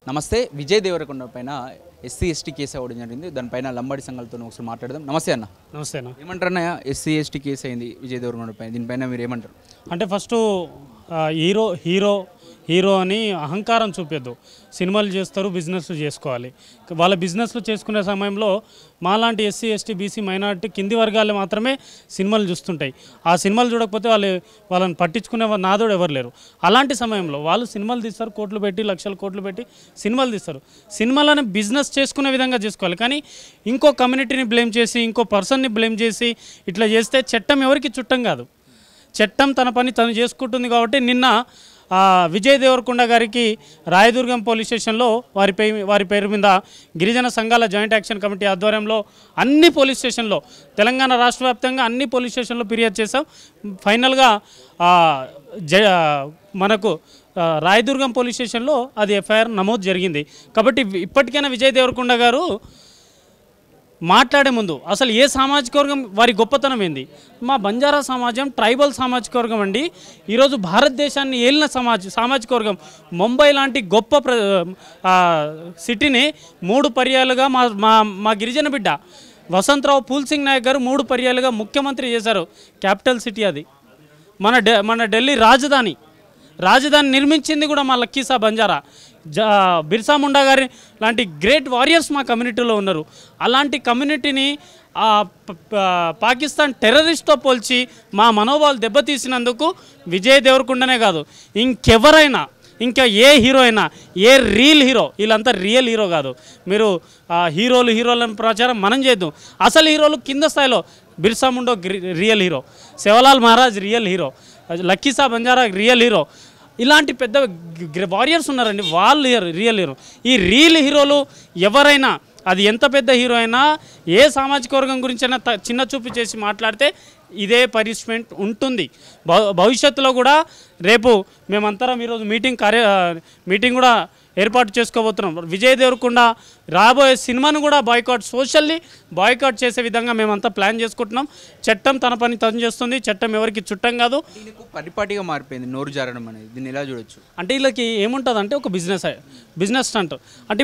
నమస్తే. విజయ్ దేవరకొండ పైన SC ST case అవ్వడం జరిగింది. దానిపైన లంబాడి సంఘాలతో ఒకసారి మాట్లాడదాం. నమస్తే అన్న. నమస్తే అన్న. ఏమంటారు అన్న, ఎస్సీ ఎస్టీ కేసు అయింది విజయ్ దేవరకొండ పైన, దీనిపైన మీరు ఏమంటారు? అంటే ఫస్ట్ హీరో అని అహంకారం చూపొద్దు. సినిమాలు చేస్తారు, బిజినెస్లు చేసుకోవాలి. వాళ్ళ బిజినెస్లు చేసుకునే సమయంలో మాలాంటి ఎస్సీ ఎస్టీ బీసీ మైనారిటీ కింది వర్గాలు మాత్రమే సినిమాలు చూస్తుంటాయి. ఆ సినిమాలు చూడకపోతే వాళ్ళని పట్టించుకునే నాదోడు ఎవరు లేరు. అలాంటి సమయంలో వాళ్ళు సినిమాలు తీస్తారు, కోట్లు పెట్టి లక్షల కోట్లు పెట్టి సినిమాలు తీస్తారు. సినిమాలను బిజినెస్ చేసుకునే విధంగా చేసుకోవాలి. కానీ ఇంకో కమ్యూనిటీని బ్లేమ్ చేసి, ఇంకో పర్సన్ని బ్లేమ్ చేసి ఇట్లా చేస్తే చట్టం ఎవరికి చుట్టం కాదు. చట్టం తన పని తను చేసుకుంటుంది. కాబట్టి నిన్న విజయ్ దేవరకొండ గారికి రాయదుర్గం పోలీస్ స్టేషన్లో వారి పేరు మీద గిరిజన సంఘాల జాయింట్ యాక్షన్ కమిటీ ఆధ్వర్యంలో అన్ని పోలీస్ స్టేషన్లో, తెలంగాణ రాష్ట్ర వ్యాప్తంగా అన్ని పోలీస్ స్టేషన్లో ఫిర్యాదు చేశాం. ఫైనల్గా మనకు రాయదుర్గం పోలీస్ స్టేషన్లో అది ఎఫ్ఐఆర్ నమోదు జరిగింది. కాబట్టి ఇప్పటికైనా విజయ్ దేవరకొండ గారు మాట్లాడే ముందు అసలు ఏ సామాజిక వర్గం వారి గొప్పతనం ఏంది? మా బంజారా సమాజం ట్రైబల్ సామాజిక వర్గం అండి. ఈరోజు భారతదేశాన్ని ఏలిన సామాజిక వర్గం. ముంబై లాంటి గొప్ప సిటీని 3 పర్యాలుగా మా గిరిజన బిడ్డ వసంతరావు పూల్సింగ్ నాయక్ గారు 3 పర్యాలుగా ముఖ్యమంత్రి చేశారు. క్యాపిటల్ సిటీ అది, మన ఢిల్లీ రాజధాని నిర్మించింది కూడా మా లక్కీసా బంజారా. బిర్సా ముండా గారి లాంటి గ్రేట్ వారియర్స్ మా కమ్యూనిటీలో ఉన్నారు. అలాంటి కమ్యూనిటీని పాకిస్తాన్ టెర్రరిస్ట్తో పోల్చి మా మనోభావాలు దెబ్బతీసినందుకు విజయ్ దేవరకొండనే కాదు, ఇంకెవరైనా, ఇంకా ఏ హీరో అయినా, ఏ రియల్ హీరో, వీళ్ళంతా రియల్ హీరో కాదు. మీరు హీరోలను ప్రచారం మనం చేద్దాం. అసలు హీరోలు కింద స్థాయిలో Birsa Munda real hero, Sevalal Maharaj real hero, Lakhi Shah Banjara real hero, ఇలాంటి పెద్ద వారియర్స్ ఉన్నారండి, వాళ్ళు రియల్ హీరో. ఈ రియల్ హీరోలు ఎవరైనా, అది ఎంత పెద్ద హీరో అయినా, ఏ సామాజిక వర్గం గురించైనా చిన్న చూపు చేసి మాట్లాడితే ఇదే పనిష్మెంట్ ఉంటుంది. భవిష్యత్తులో కూడా రేపు మేమంతరం ఈరోజు మీటింగ్ కూడా ఏర్పాటు చేసుకోబోతున్నాం. విజయ్ దేవరకొండ రాబోయే సినిమాను కూడా సోషల్లీ బాయ్కాట్ చేసే విధంగా మేమంతా ప్లాన్ చేసుకుంటున్నాం. చట్టం తన పని తను చేస్తుంది. చట్టం ఎవరికి చుట్టం కాదు. పరిపాటిగా మారిపోయింది నోరు జారడం అనేది. దీన్ని ఎలా చూడొచ్చు అంటే వీళ్ళకి ఏముంటుంది అంటే ఒక బిజినెస్ స్టంట్. అంటే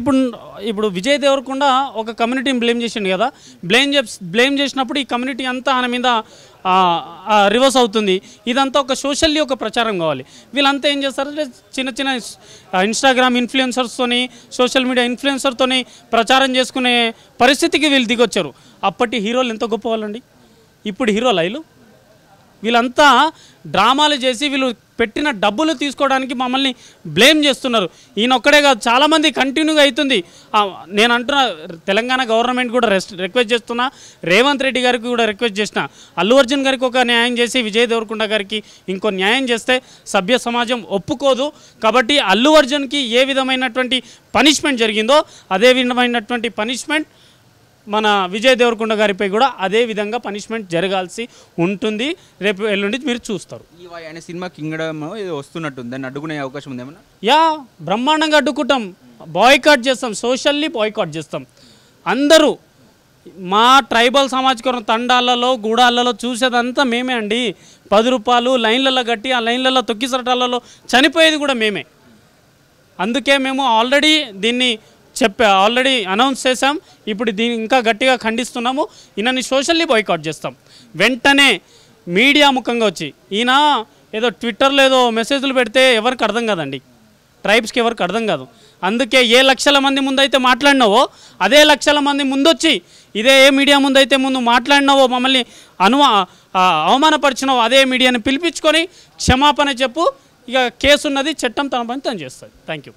ఇప్పుడు విజయ్ దేవరకొండ ఒక కమ్యూనిటీని బ్లేమ్ చేసిండు కదా. బ్లేమ్ చేసినప్పుడు ఈ కమ్యూనిటీ అంతా ఆయన మీద రివర్స్ అవుతుంది. ఇదంతా ఒక సోషల్లీ ఒక ప్రచారం కావాలి. వీళ్ళంతా ఏం చేస్తారంటే చిన్న ఇన్స్టాగ్రామ్ ఇన్ఫ్లుయెన్సర్స్తోని, సోషల్ మీడియా ఇన్ఫ్లుయెన్సర్తోని ప్రచారం చేసుకునే పరిస్థితికి వీళ్ళు దిగొచ్చారు. అప్పటి హీరోలు ఎంత గొప్ప వాళ్ళండి, ఇప్పుడు హీరోలు వీళ్ళంతా డ్రామాలు చేసి వీళ్ళు పెట్టిన డబ్బులు తీసుకోవడానికి మమ్మల్ని బ్లేమ్ చేస్తున్నారు. ఈయన ఒక్కడే కాదు, చాలామంది కంటిన్యూగా అవుతుంది. నేను అంటున్నా, తెలంగాణ గవర్నమెంట్ కూడా రిక్వెస్ట్ చేస్తున్నా, రేవంత్ రెడ్డి గారికి కూడా రిక్వెస్ట్ చేసిన, అల్లు అర్జున్ గారికి ఒక న్యాయం చేసి విజయ్ దేవరకొండ గారికి ఇంకో న్యాయం చేస్తే సభ్య సమాజం ఒప్పుకోదు. కాబట్టి అల్లు అర్జున్కి ఏ విధమైనటువంటి పనిష్మెంట్ జరిగిందో అదే విధమైనటువంటి పనిష్మెంట్ మన విజయ్ దేవరకొండ గారిపై కూడా అదే విధంగా పనిష్మెంట్ జరగాల్సి ఉంటుంది. రేపు ఎల్లుండి మీరు చూస్తారు. ఈ సినిమా కింగడమ్ ఏదో వస్తున్నట్టుంది, దాన్ని అడ్డుకునే అవకాశం ఉందేమన్నా? బ్రహ్మాండంగా అడ్డుకుంటాం, బాయ్కాట్ చేస్తాం, సోషల్లీ బాయ్కాట్ చేస్తాం. అందరూ మా ట్రైబల్ సామాజిక తండాలలో గూడాలలో చూసేదంతా మేమే అండి. 10 రూపాయలు లైన్లలో కట్టి ఆ లైన్లలో తొక్కిసరటాలలో చనిపోయేది కూడా మేమే. అందుకే మేము ఆల్రెడీ అనౌన్స్ చేసాం. ఇప్పుడు దీన్ని ఇంకా గట్టిగా ఖండిస్తున్నాము. ఈయనని సోషల్లీ బాయ్కాట్ చేస్తాం. వెంటనే మీడియా ముఖంగా వచ్చి, ఈయన ఏదో ట్విట్టర్లో ఏదో మెసేజ్లు పెడితే ఎవరికి అర్థం కాదండి, ట్రైబ్స్కి ఎవరికి అర్థం కాదు. అందుకే ఏ లక్షల మంది ముందైతే మాట్లాడినావో అదే లక్షల మంది ముందొచ్చి, ఇదే ఏ మీడియా ముందైతే ముందు మాట్లాడినావో, మమ్మల్ని అవమానపరిచినావో అదే మీడియాని పిలిపించుకొని క్షమాపణ చెప్పు. ఇక కేసు ఉన్నది, చట్టం తన పని తను చేస్తుంది. Thank you.